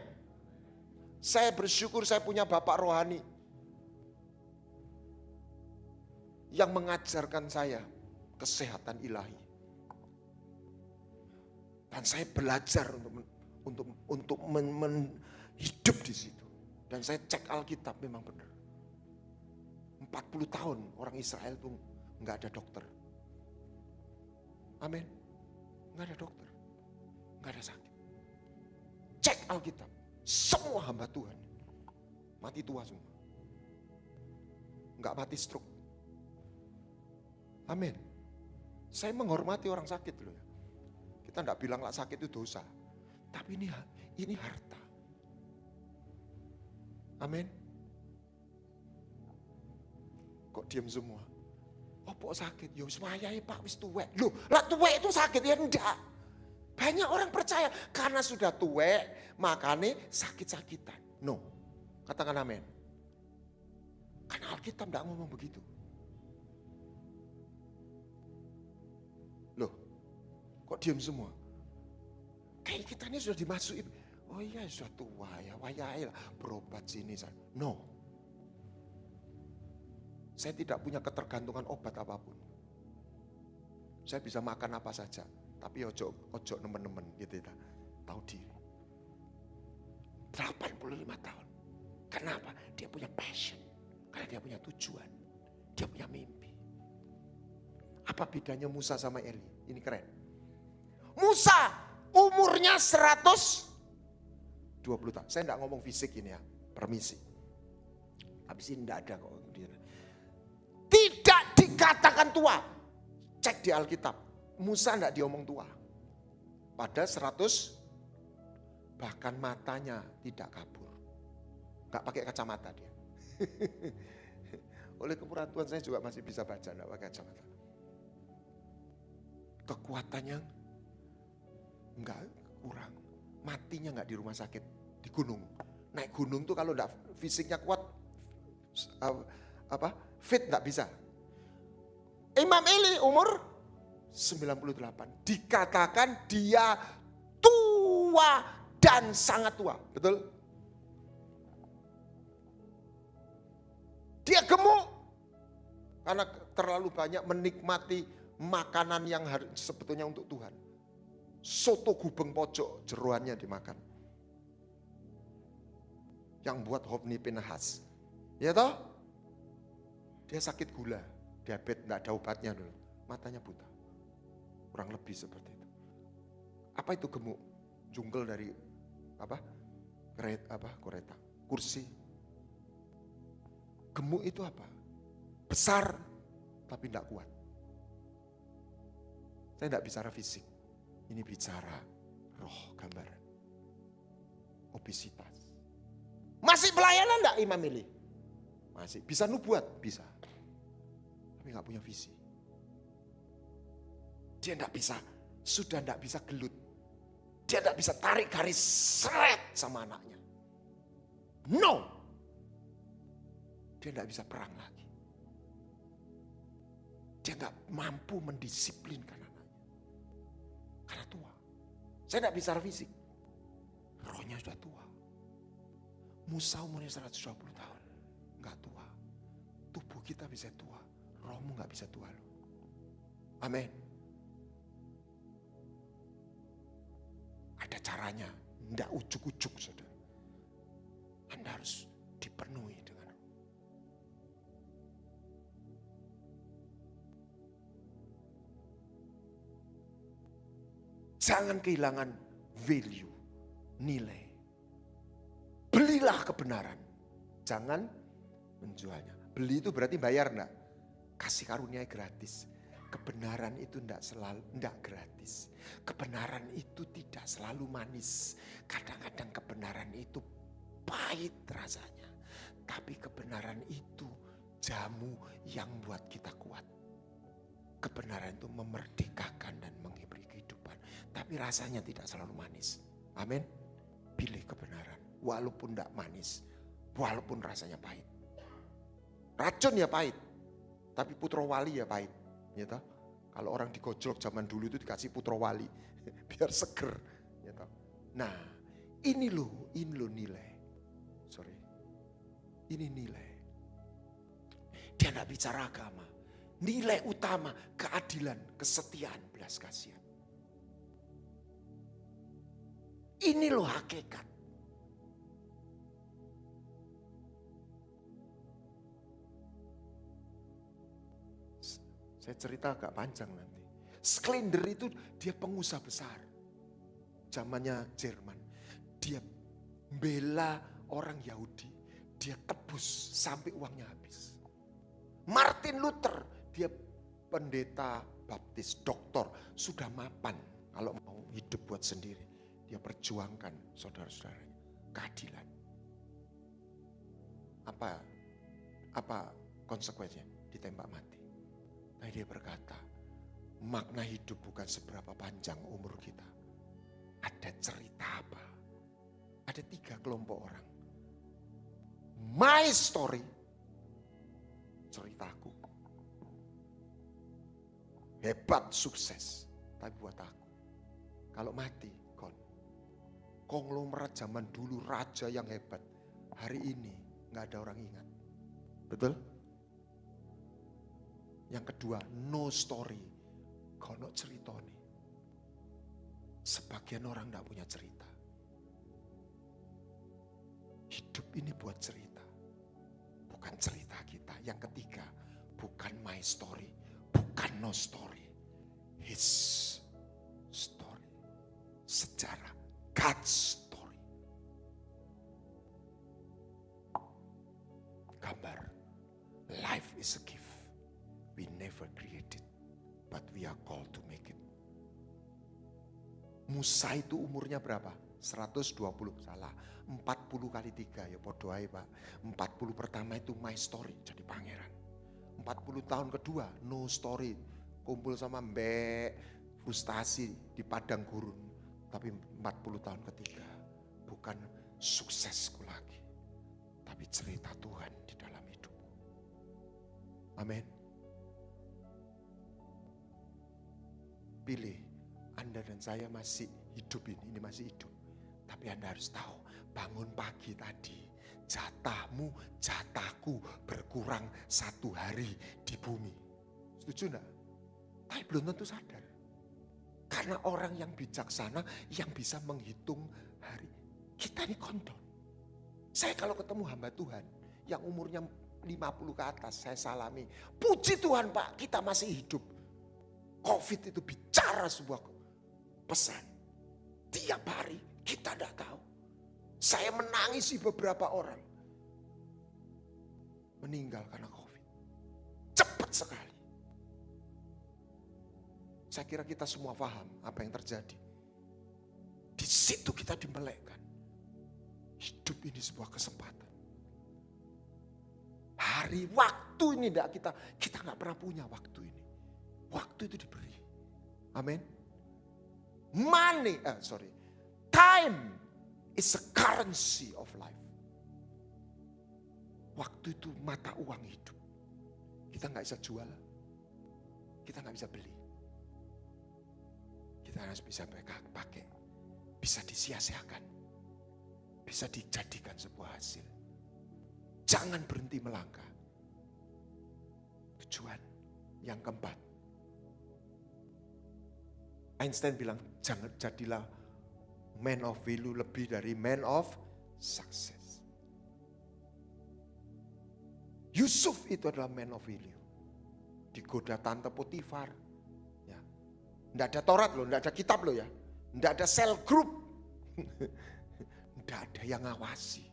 Saya bersyukur saya punya bapak rohani. Yang mengajarkan saya kesehatan ilahi. Dan saya belajar untuk hidup di situ. Dan saya cek Alkitab memang benar. 40 tahun orang Israel itu enggak ada dokter. Amin. Enggak ada dokter. Enggak ada sakit. Cek Alkitab. Semua hamba Tuhan mati tua semua. Enggak mati stroke. Amin. Saya menghormati orang sakit loh ya. Kita enggak bilang lah sakit itu dosa. Tapi ini harta. Amin. Kok diam semua? Opo sakit? Ya wis wayahe Pak, wis tuwek. Loh, lah tuwek itu sakit ya enggak. Banyak orang percaya karena sudah tuwek, makanya sakit-sakitan. No, katakan amin. Karena Alkitab enggak ngomong begitu. Loh, kok diam semua? Kayak kita ini sudah dimasuki. Oh iya, sudah tua ya, wayahe lah, berobat sini. No. Saya tidak punya ketergantungan obat apapun. Saya bisa makan apa saja, tapi ojo nemen-nemen gitu ya. Tahu diri. 85 tahun. Kenapa? Dia punya passion. Karena dia punya tujuan. Dia punya mimpi. Apa bedanya Musa sama Eli? Ini keren. Musa umurnya 120 tahun. Saya tidak ngomong fisik ini ya, permisi. Habis ini tidak ada kok. Tidak dikatakan tua. Cek di Alkitab. Musa tidak diomong tua. Pada 100, bahkan matanya tidak kabur. Gak pakai kacamata dia. Oleh kemurahan Tuhan saya juga masih bisa baca, tidak pakai kacamata. Kekuatannya enggak kurang. Matinya enggak di rumah sakit, di gunung. Naik gunung tuh kalau enggak fisiknya kuat, fit enggak bisa. Imam Eli umur 98. Dikatakan dia tua dan sangat tua. Betul? Dia gemuk. Karena terlalu banyak menikmati makanan yang sebetulnya untuk Tuhan. Soto gubeng pojok jeroannya dimakan. Yang buat Hofni Pinehas. Ya toh? Dia sakit gula, diabetes, enggak ada obatnya dulu. Matanya buta. Kurang lebih seperti itu. Apa itu gemuk? Jungkel dari kereta, kursi. Gemuk itu apa? Besar tapi tidak kuat. Saya tidak bicara fisik. Ini bicara roh, gambaran. Obesitas. Masih pelayanan enggak Imam Eli? Masih. Bisa nubuat? Bisa. Tapi enggak punya visi. Dia enggak bisa, sudah enggak bisa gelut. Dia enggak bisa tarik garis seret sama anaknya. No. Dia enggak bisa perang lagi. Dia enggak mampu mendisiplinkan anaknya. Karena tua. Saya enggak bicara fisik. Rohnya sudah tua. Musa umurnya 120 tahun. Enggak tua. Tubuh kita bisa tua. Rohmu enggak bisa tua loh. Amin. Ada caranya. Enggak ujuk-ujuk saudara. Anda harus dipenuhi dengan jangan kehilangan value, nilai. Belilah kebenaran. Jangan menjualnya. Beli itu berarti bayar enggak? Kasih karunia gratis. Kebenaran itu enggak gratis. Kebenaran itu tidak selalu manis. Kadang-kadang kebenaran itu pahit rasanya. Tapi kebenaran itu jamu yang buat kita kuat. Kebenaran itu memerdekakan dan menghibur kehidupan. Tapi rasanya tidak selalu manis. Amin. Pilih kebenaran. Walaupun tidak manis. Walaupun rasanya pahit. Racun ya pahit. Tapi putra wali ya pahit. Ya toh? Kalau orang digojlok zaman dulu itu dikasih putra wali. Biar seger. Ya toh? Nah ini loh nilai. Sorry. Ini nilai. Dia tidak bicara agama. Nilai utama keadilan, kesetiaan, belas kasihan. Ini loh hakikat. Saya cerita agak panjang nanti. Sklender itu dia pengusaha besar. Zamannya Jerman. Dia bela orang Yahudi. Dia tebus sampai uangnya habis. Martin Luther, dia pendeta baptis, doktor, sudah mapan kalau mau hidup buat sendiri. Dia perjuangkan saudara-saudaranya, keadilan. Apa konsekuensinya? Ditembak mati. Nah, dia berkata, makna hidup bukan seberapa panjang umur kita. Ada cerita apa? Ada 3 kelompok orang. My story, ceritaku. Hebat, sukses. Tapi buat aku, kalau mati, konglomerat zaman dulu, raja yang hebat. Hari ini gak ada orang ingat. Betul? Yang kedua, no story. Kono cerita nih. Sebagian orang gak punya cerita. Hidup ini buat cerita. Bukan cerita kita. Yang ketiga, bukan my story. Bukan no story. His story. Sejarah. God's story. Gambar. Life is a gift. We never created. But we are called to make it. Musa itu umurnya berapa? 120, salah. 40 kali 3, ya podo ae Pak. 40 pertama itu my story, jadi pangeran. 40 tahun kedua, no story. Kumpul sama mbek, frustasi di padang gurun. Tapi 40 tahun ketiga, bukan suksesku lagi. Tapi cerita Tuhan di dalam hidupku. Amin. Pilih, Anda dan saya masih hidup ini masih hidup. Tapi Anda harus tahu, bangun pagi tadi, jatahmu, jatahku berkurang 1 hari di bumi. Setuju enggak? Tapi belum tentu sadar. Karena orang yang bijaksana yang bisa menghitung hari. Kita ini kontol. Saya kalau ketemu hamba Tuhan yang umurnya 50 ke atas, saya salami. Puji Tuhan Pak, kita masih hidup. Covid itu bicara sebuah pesan. Tiap hari kita tidak tahu. Saya menangisi beberapa orang. Meninggal karena Covid. Cepat sekali. Saya kira kita semua paham apa yang terjadi. Di situ kita dimelekkan. Hidup ini sebuah kesempatan. Hari waktu ini kita nggak pernah punya waktu ini. Waktu itu diberi. Amin. Time is a currency of life. Waktu itu mata uang hidup. Kita nggak bisa jual. Kita nggak bisa beli. Kita harus bisa pakai. Bisa disia-siakan. Bisa dijadikan sebuah hasil. Jangan berhenti melangkah. Tujuan yang keempat. Einstein bilang, jangan jadilah man of value lebih dari man of success. Yusuf itu adalah man of value. Digoda tante Potifar. Ya. Nggak ada Taurat loh, nggak ada kitab loh ya. Nggak ada cell group. Nggak ada yang ngawasi.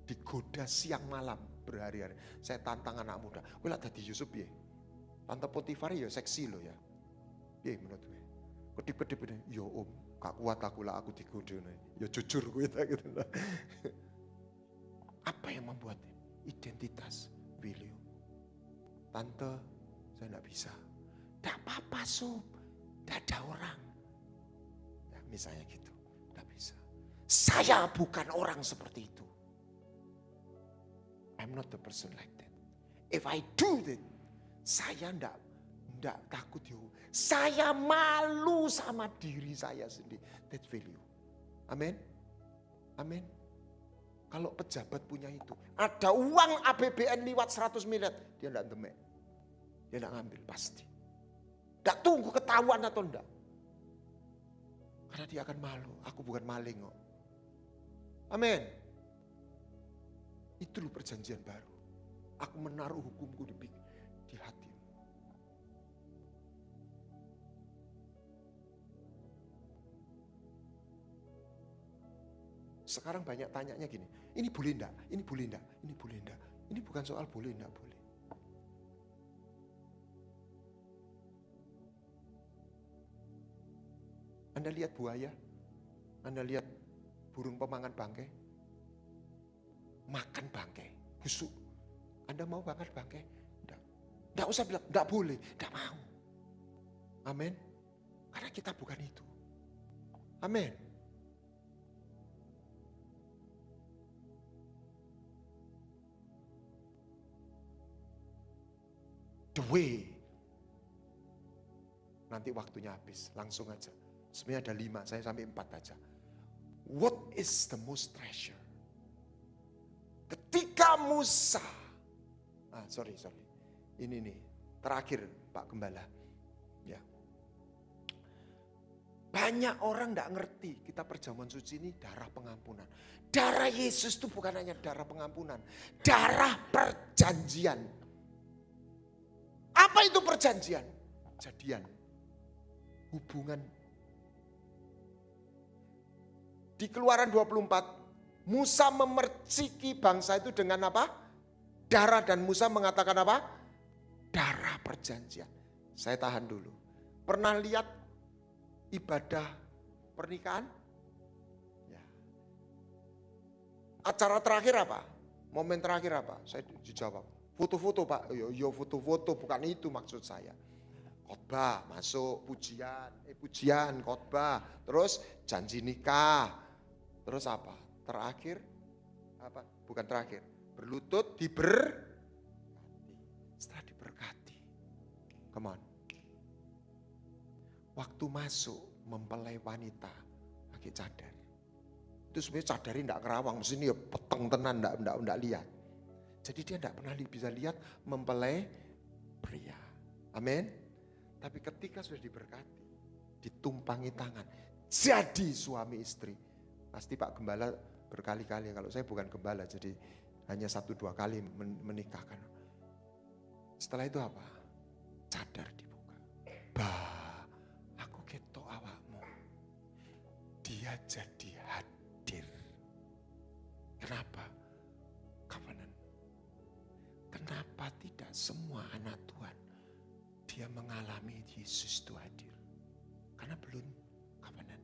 Digoda siang malam berhari-hari. Saya tantang anak muda. Kowe lak dadi Yusuf ya. Tante Potifar ya seksi loh ya. Ya menurut gue. Kedip-kedip ini. Ya om, gak kuat aku lah aku digoda. Ya jujur gue gitu lah. Apa yang membuat identitas, value. Tante, saya gak bisa. Gak apa-apa Sob, gak ada orang. Ya, misalnya gitu, gak bisa. Saya bukan orang seperti itu. I'm not the person like that. If I do that, saya enggak takut ya. Saya malu sama diri saya sendiri. That value. Amin. Amin. Kalau pejabat punya itu. Ada uang APBN lewat 100 miliar. Dia enggak demek. Dia enggak ngambil pasti. Enggak tunggu ketahuan atau enggak. Karena dia akan malu. Aku bukan maling kok. Amin. Itu loh perjanjian baru. Aku menaruh hukumku di hati. Sekarang banyak tanyanya gini, ini boleh enggak? Ini boleh enggak? Ini boleh enggak? Ini bukan soal boleh enggak boleh. Anda lihat buaya? Anda lihat burung pemangan bangkai? Makan bangkai, busuk. Anda mau bakar bangkai? Enggak usah bilang, enggak boleh, enggak mau. Amin. Karena kita bukan itu. Amin. The way. Nanti waktunya habis, langsung aja. Sebenarnya ada 5, saya sampai 4 aja. What is the most treasure? Ketika Musa, sorry. Ini nih, terakhir Pak Gembala. Ya. Banyak orang enggak ngerti kita perjamuan suci ini darah pengampunan. Darah Yesus itu bukan hanya darah pengampunan. Darah perjanjian. Apa itu perjanjian? Jadian. Hubungan. Di Keluaran 24, Musa memerciki bangsa itu dengan apa? Darah, dan Musa mengatakan apa? Darah perjanjian. Saya tahan dulu. Pernah lihat ibadah pernikahan? Ya. Acara terakhir apa? Momen terakhir apa? Saya dijawab. Foto-foto Pak. Yo foto-foto, bukan itu maksud saya. Khotbah, masuk pujian, khotbah, terus janji nikah. Terus apa? Terakhir apa? Bukan terakhir. Berlutut setelah diberkati. Come on. Waktu masuk mempelai wanita pakai cadar. Itu sebenarnya cadarnya enggak kerawang, mesti ini ya peteng tenan, enggak lihat. Jadi dia enggak pernah bisa lihat mempelai pria. Amin. Tapi ketika sudah diberkati, ditumpangi tangan, jadi suami istri. Pasti Pak Gembala berkali-kali, kalau saya bukan gembala, jadi hanya 1-2 kali menikahkan. Setelah itu apa? Cadar dibuka. Aku ketok awakmu. Dia jadi hadir. Kenapa? Covenant. Kenapa tidak semua anak Tuhan dia mengalami Yesus itu hadir? Karena belum covenant.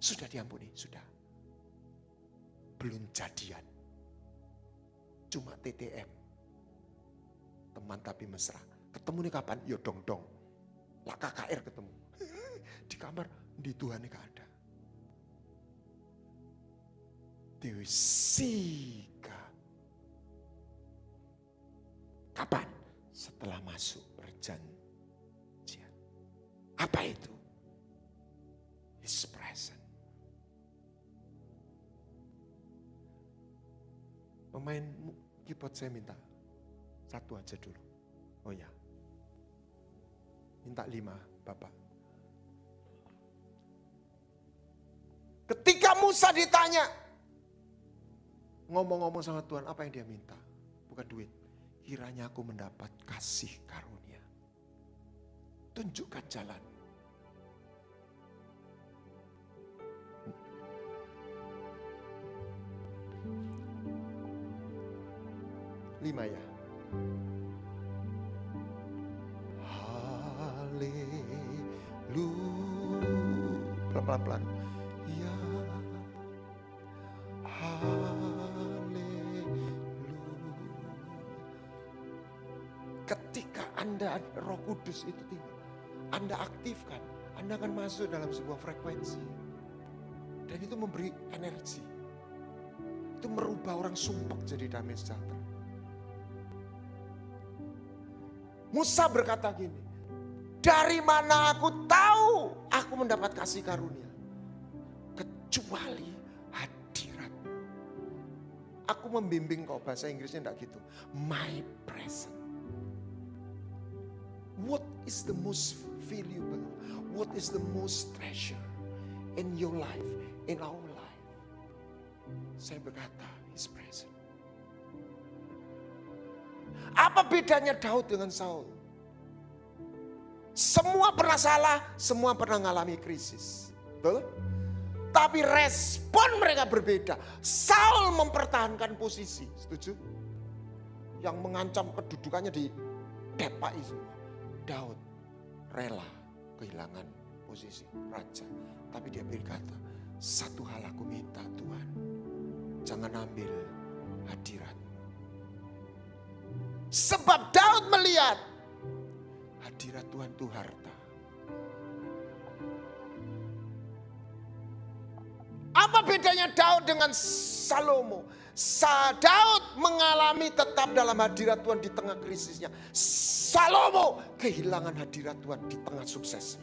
Sudah diampuni, sudah. Belum jadian. Cuma TTM. Teman tapi mesra. Ketemu nih kapan? Yo dong. Lah KKR ketemu. Di kamar, di Tuhan gak ada. Dewi Sika. Kapan? Setelah masuk perjanjian. Apa itu? His presence. Pemain keyboard saya minta 1 aja dulu. Oh ya. Minta 5 Bapak. Ketika Musa ditanya, ngomong-ngomong sama Tuhan, apa yang dia minta? Bukan duit. Kiranya aku mendapat kasih karunia. Tunjukkan jalan. Lima ya. Haleluya. Pelan-pelan. Ya. Haleluya. Ketika Anda Roh Kudus itu tinggal, Anda aktifkan, Anda akan masuk dalam sebuah frekuensi. Dan itu memberi energi. Itu merubah orang sumpek jadi damai sejahtera. Musa berkata gini, dari mana aku tahu aku mendapat kasih karunia? Kecuali hadirat. Aku membimbing kok, bahasa Inggrisnya enggak gitu. My presence. What is the most valuable? What is the most treasure in your life, in our life? Saya berkata, His presence. Apa bedanya Daud dengan Saul? Semua pernah salah, semua pernah mengalami krisis. Betul? Tapi respon mereka berbeda. Saul mempertahankan posisi, setuju? Yang mengancam kedudukannya didepai semua. Daud rela kehilangan posisi raja. Tapi dia berkata, satu hal aku minta Tuhan, jangan ambil hadirat. Sebab Daud melihat hadirat Tuhan itu harta. Apa bedanya Daud dengan Salomo? Daud mengalami tetap dalam hadirat Tuhan di tengah krisisnya. Salomo kehilangan hadirat Tuhan di tengah suksesnya.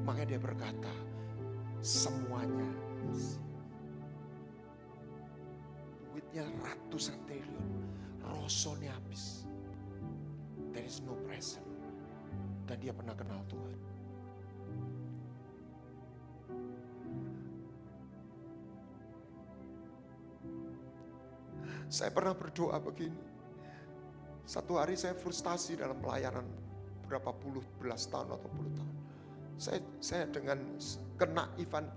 Makanya dia berkata, semuanya duitnya ratusan triliun, rosone habis. There is no present. Dan dia pernah kenal Tuhan. Saya pernah berdoa begini. Satu hari saya frustasi dalam pelayanan berapa belas tahun atau puluh tahun. Saya dengan kena Ivan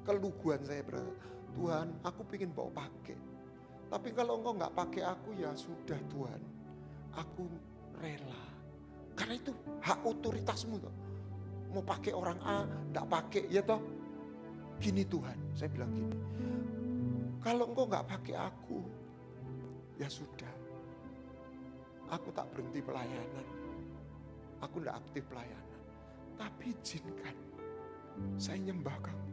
keluguan saya berkata, Tuhan, aku ingin bawa pakai. Tapi kalau engkau nggak pakai aku, ya sudah Tuhan. Aku rela. Karena itu hak otoritasmu toh. Mau pakai orang A, nggak pakai, ya toh. Gini Tuhan, saya bilang gini. Kalau engkau nggak pakai aku, ya sudah. Aku tak berhenti pelayanan. Aku nggak aktif pelayanan. Tapi izinkan saya nyembah kamu.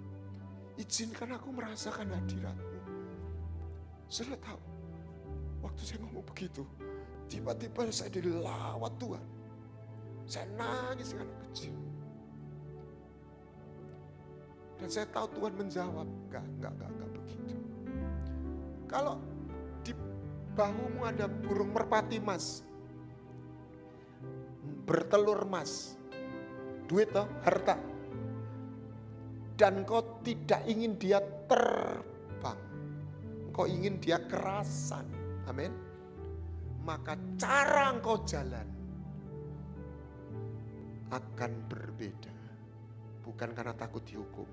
Izinkan aku merasakan hadiratmu. Saudara tahu, waktu saya ngomong begitu, tiba-tiba saya dilawat Tuhan. Saya nangis dengan kecil. Dan saya tahu Tuhan menjawab, enggak begitu. Kalau di bahumu ada burung merpati emas, bertelur emas, duit toh, harta. Dan kau tidak ingin dia terbang, kau ingin dia kerasan, amin. Maka cara engkau jalan akan berbeda. Bukan karena takut dihukum,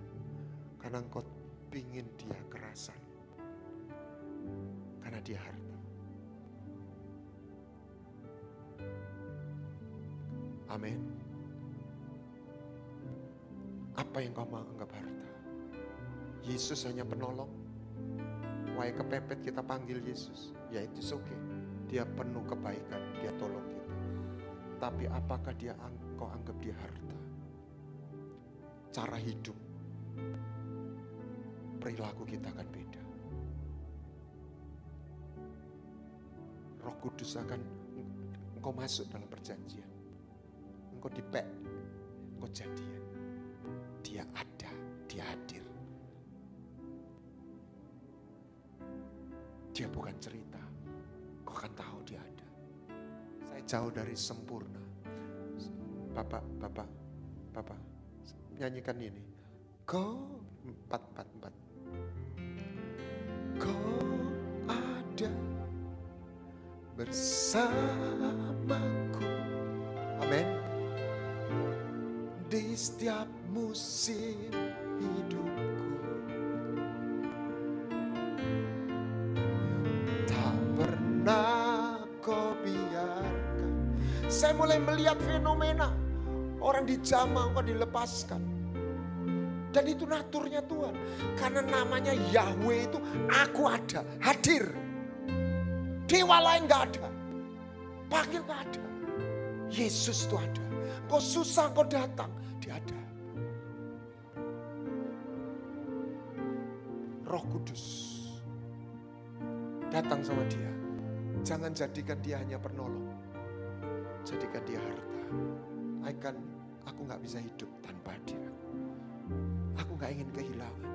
karena engkau ingin dia kerasan. Karena dia harta. Amin. Apa yang kau anggap harta? Yesus hanya penolong. Wahai kepepet kita panggil Yesus. Ya itu oke. Dia penuh kebaikan. Dia tolong kita. Tapi apakah kau anggap dia harta? Cara hidup. Perilaku kita akan beda. Roh Kudus akan engkau masuk dalam perjanjian. Engkau dipek, engkau jadian. Dia ada, dia hadir. Dia bukan cerita. Kau akan tahu dia ada. Saya jauh dari sempurna. Bapak, nyanyikan ini. Kau 444. Kau ada bersamaku, amin. Di setiap musim hidupku, tak pernah kau biarkan. Saya mulai melihat fenomena orang dijamah, kau dilepaskan. Dan itu naturnya Tuhan. Karena namanya Yahweh itu aku ada, hadir. Dewa lain gak ada. Panggil gak ada. Yesus itu ada. Kau susah kau datang, dia ada. Roh Kudus datang sama dia. Jangan jadikan dia hanya penolong. Jadikan dia harta. Aku gak bisa hidup tanpa dia. Aku gak ingin kehilangan.